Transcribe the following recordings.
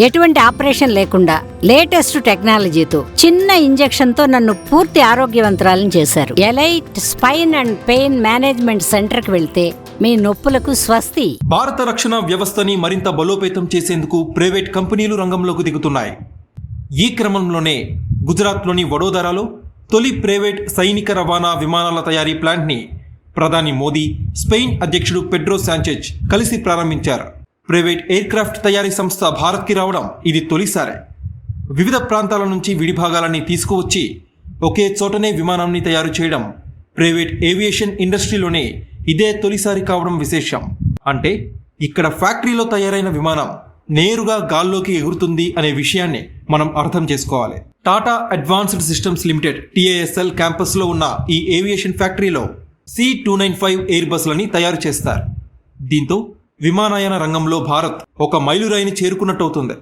ఎటువంటి ఆపరేషన్ లేకుండా లేటెస్ట్ టెక్నాలజీతో చిన్న ఇంజెక్షన్ తో నన్ను పూర్తి ఆరోగ్యవంతురాలను చేశారు. Elite spine and pain management centre కి వెళ్తే మీ నొప్పులకు స్వస్తి. భారత రక్షణ వ్యవస్థని మరింత బలోపేతం చేసేందుకు ప్రైవేట్ కంపెనీలు రంగంలోకి దిగుతున్నాయి. ఈ క్రమంలోనే గుజరాత్లోని వడోదరాలో తొలి ప్రైవేట్ సైనిక రవాణా విమానాల తయారీ ప్లాంట్ని ప్రధాని మోదీ, స్పెయిన్ అధ్యక్షుడు పెడ్రో శాంచెజ్ కలిసి ప్రారంభించారు. ప్రైవేట్ ఎయిర్క్రాఫ్ట్ తయారీ సంస్థ భారత్కి రావడం ఇది తొలిసారే. వివిధ ప్రాంతాల నుంచి విడిభాగాలన్నీ తీసుకువచ్చి ఒకే చోటనే విమానాన్ని తయారు చేయడం ప్రైవేట్ ఏవియేషన్ ఇండస్ట్రీలోనే ఇదే తొలిసారి కావడం విశేషం. అంటే ఇక్కడ ఫ్యాక్టరీలో తయారైన విమానం నేరుగా గాల్లోకి ఎగురుతుంది అనే విషయాన్ని మనం అర్థం చేసుకోవాలి. Tata advanced systems limited TASL క్యాంపస్లో ఉన్న ఈ ఏవియేషన్ ఫ్యాక్టరీలో C295 ఎయిర్ బస్లని తయారు చేస్తారు. దీంతో విమానయాన రంగంలో భారత్ ఒక మైలురాయిని చేరుకున్నట్టవుతుంది.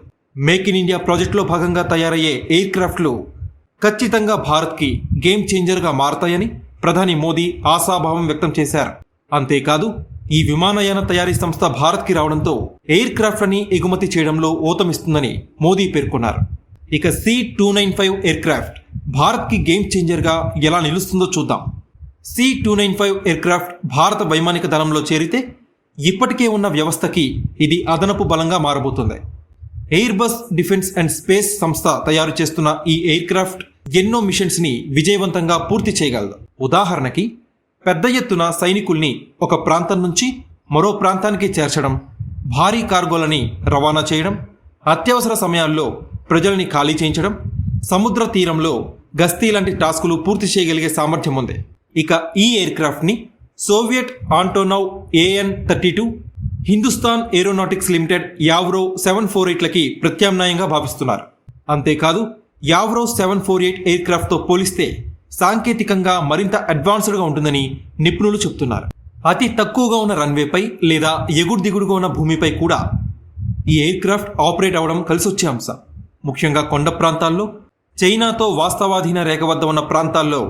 మేక్ ఇన్ ఇండియా ప్రాజెక్టులో భాగంగా తయారయ్యే ఎయిర్ క్రాఫ్ట్లు ఖచ్చితంగా భారత్కి గేమ్ చేంజర్గా మారతాయని ప్రధాని మోదీ ఆశాభావం వ్యక్తం చేశారు. అంతేకాదు ఈ విమానయాన తయారీ సంస్థ భారత్కి రావడంతో ఎయిర్ క్రాఫ్ట్లని ఎగుమతి చేయడంలో ఊతమిస్తుందని మోదీ పేర్కొన్నారు. ఇక C295 ఎయిర్ క్రాఫ్ట్ భారత్కి గేమ్ చేంజర్గా ఎలా నిలుస్తుందో చూద్దాం. C295 ఎయిర్ క్రాఫ్ట్ భారత వైమానిక దళంలో చేరితే ఇప్పటికే ఉన్న వ్యవస్థకి ఇది అదనపు బలంగా మారబోతుంది. Airbus Defence and Space సంస్థ తయారు చేస్తున్న ఈ ఎయిర్ క్రాఫ్ట్ ఎన్నో మిషన్స్ ని విజయవంతంగా పూర్తి చేయగలదు. ఉదాహరణకి పెద్ద ఎత్తున సైనికుల్ని ఒక ప్రాంతం నుంచి మరో ప్రాంతానికి చేర్చడం, భారీ కార్గోలని రవాణా చేయడం, అత్యవసర సమయాల్లో ప్రజల్ని ఖాళీ చేయించడం, సముద్ర తీరంలో గస్తీ లాంటి టాస్కులు పూర్తి చేయగలిగే సామర్థ్యం ఉంది. ఇక ఈ ఎయిర్ క్రాఫ్ట్ ని Soviet Antonov AN-32, Hindustan Aeronautics Limited Avro 748లకి ప్రత్యామ్నాయంగా భావిస్తున్నారు. అంతేకాదు యావ్రో 748 ఎయిర్ క్రాఫ్ట్తో పోలిస్తే సాంకేతికంగా మరింత అడ్వాన్స్డ్గా ఉంటుందని నిపుణులు చెబుతున్నారు. అతి తక్కువగా ఉన్న రన్వేపై లేదా ఎగుడు దిగుడుగా ఉన్న భూమిపై కూడా ఈ ఎయిర్ క్రాఫ్ట్ ఆపరేట్ అవడం కలిసొచ్చే అంశం. ముఖ్యంగా కొండ ప్రాంతాల్లో, చైనాతో వాస్తవాధీన రేఖ వద్ద ఉన్న ప్రాంతాల్లో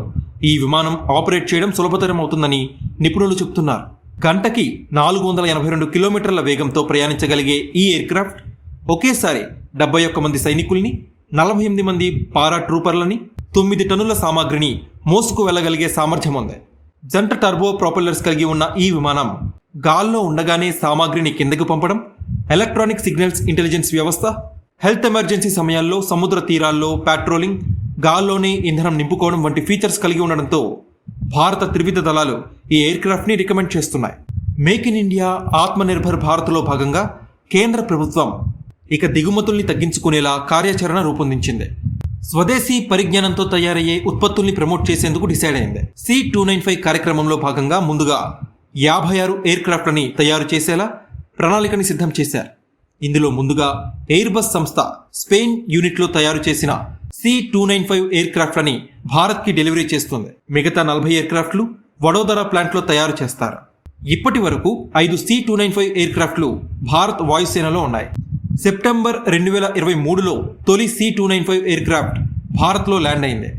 ఈ విమానం ఆపరేట్ చేయడం సులభతరం అవుతుందని నిపుణులు చెబుతున్నారు. గంటకి 482 కిలోమీటర్ల వేగంతో ప్రయాణించగలిగే ఈ ఎయిర్ క్రాఫ్ట్ ఒకేసారి 71 మంది సైనికుల్ని, 48 మంది పారా ట్రూపర్లని, 9 టన్నుల సామాగ్రిని మోసుకు వెళ్లగలిగే సామర్థ్యం ఉంది. జంట టర్బో ప్రొపెల్లర్స్ కలిగి ఉన్న ఈ విమానం గాల్లో ఉండగానే సామాగ్రిని కిందకు పంపడం, ఎలక్ట్రానిక్ సిగ్నల్స్ ఇంటెలిజెన్స్ వ్యవస్థ, హెల్త్ ఎమర్జెన్సీ సమయాల్లో సముద్ర తీరాల్లో పాట్రోలింగ్, గాల్లోనే ఇంధనం నింపుకోవడం వంటి ఫీచర్స్ కలిగి ఉండడంతో భారత త్రివిధ దళాలు ఈ ఎయిర్ క్రాఫ్ట్ ని రికమెండ్ చేస్తున్నాయి. మేక్ ఇన్ ఇండియా, ఆత్మనిర్భర్ భారత్లో భాగంగా కేంద్ర ప్రభుత్వం ఇక దిగుమతుల్ని తగ్గించుకునేలా కార్యాచరణ రూపొందించింది. స్వదేశీ పరిజ్ఞానంతో తయారయ్యే ఉత్పత్తుల్ని ప్రమోట్ చేసేందుకు డిసైడ్ అయింది. C295 కార్యక్రమంలో భాగంగా ముందుగా 56 ఎయిర్ క్రాఫ్ట్లని తయారు చేసేలా ప్రణాళికని సిద్ధం చేశారు. ఇందులో ముందుగా ఎయిర్ బస్ సంస్థ స్పెయిన్ యూనిట్లో తయారు చేసిన C295 ఎయిర్ క్రాఫ్ట్లని భారత్కి డెలివరీ చేస్తుంది. మిగతా 40 ఎయిర్ క్రాఫ్ట్లు వడోదరా ప్లాంట్లో తయారు చేస్తారు. ఇప్పటి వరకు 5 C295 ఎయిర్ క్రాఫ్ట్లు భారత్ వాయుసేనలో ఉన్నాయి. సెప్టెంబర్ 2023లో తొలి C295 ఎయిర్ క్రాఫ్ట్ భారత్లో ల్యాండ్ అయింది.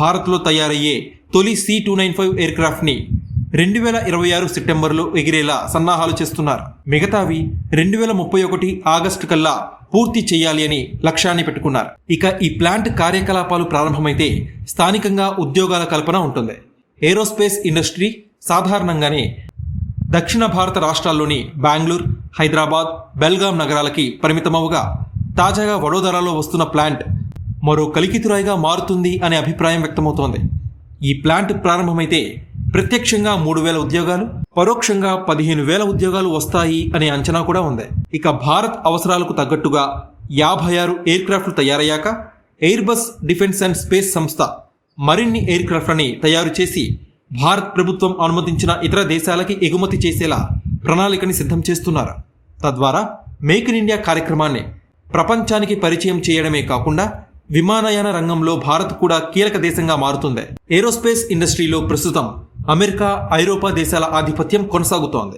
భారత్లో తయారయ్యే తొలి C295 ఎయిర్ క్రాఫ్ట్ని 2026 సెప్టెంబర్లో ఎగిరేలా సన్నాహాలు చేస్తున్నారు. మిగతావి 2031 ఆగస్టు కల్లా పూర్తి చేయాలి అని లక్ష్యాన్ని పెట్టుకున్నారు. ఇక ఈ ప్లాంట్ కార్యకలాపాలు ప్రారంభమైతే స్థానికంగా ఉద్యోగాల కల్పన ఉంటుంది. ఏరోస్పేస్ ఇండస్ట్రీ సాధారణంగానే దక్షిణ భారత రాష్ట్రాల్లోని బెంగళూరు, హైదరాబాద్, బెల్గాం నగరాలకి పరిమితమవుగా తాజాగా వడోదరాలో వస్తున్న ప్లాంట్ మరో కలికితురాయిగా మారుతుంది అనే అభిప్రాయం వ్యక్తమవుతోంది. ఈ ప్లాంట్ ప్రారంభమైతే ప్రత్యక్షంగా 3,000 ఉద్యోగాలు, పరోక్షంగా 15,000 ఉద్యోగాలు వస్తాయి అనే అంచనా కూడా ఉంది. ఇక భారత్ అవసరాలకు తగ్గట్టుగా 56 ఎయిర్ క్రాఫ్ట్లు తయారయ్యాక Airbus Defence and Space సంస్థ మరిన్ని ఎయిర్ క్రాఫ్ట్లని తయారు చేసి భారత్ ప్రభుత్వం అనుమతించిన ఇతర దేశాలకి ఎగుమతి చేసేలా ప్రణాళికని సిద్ధం చేస్తున్నారు. తద్వారా మేక్ ఇన్ ఇండియా కార్యక్రమాన్ని ప్రపంచానికి పరిచయం చేయడమే కాకుండా విమానయాన రంగంలో భారత్ కూడా కీలక దేశంగా మారుతుంది. ఏరోస్పేస్ ఇండస్ట్రీలో ప్రస్తుతం అమెరికా, ఐరోపా దేశాల ఆధిపత్యం కొనసాగుతోంది.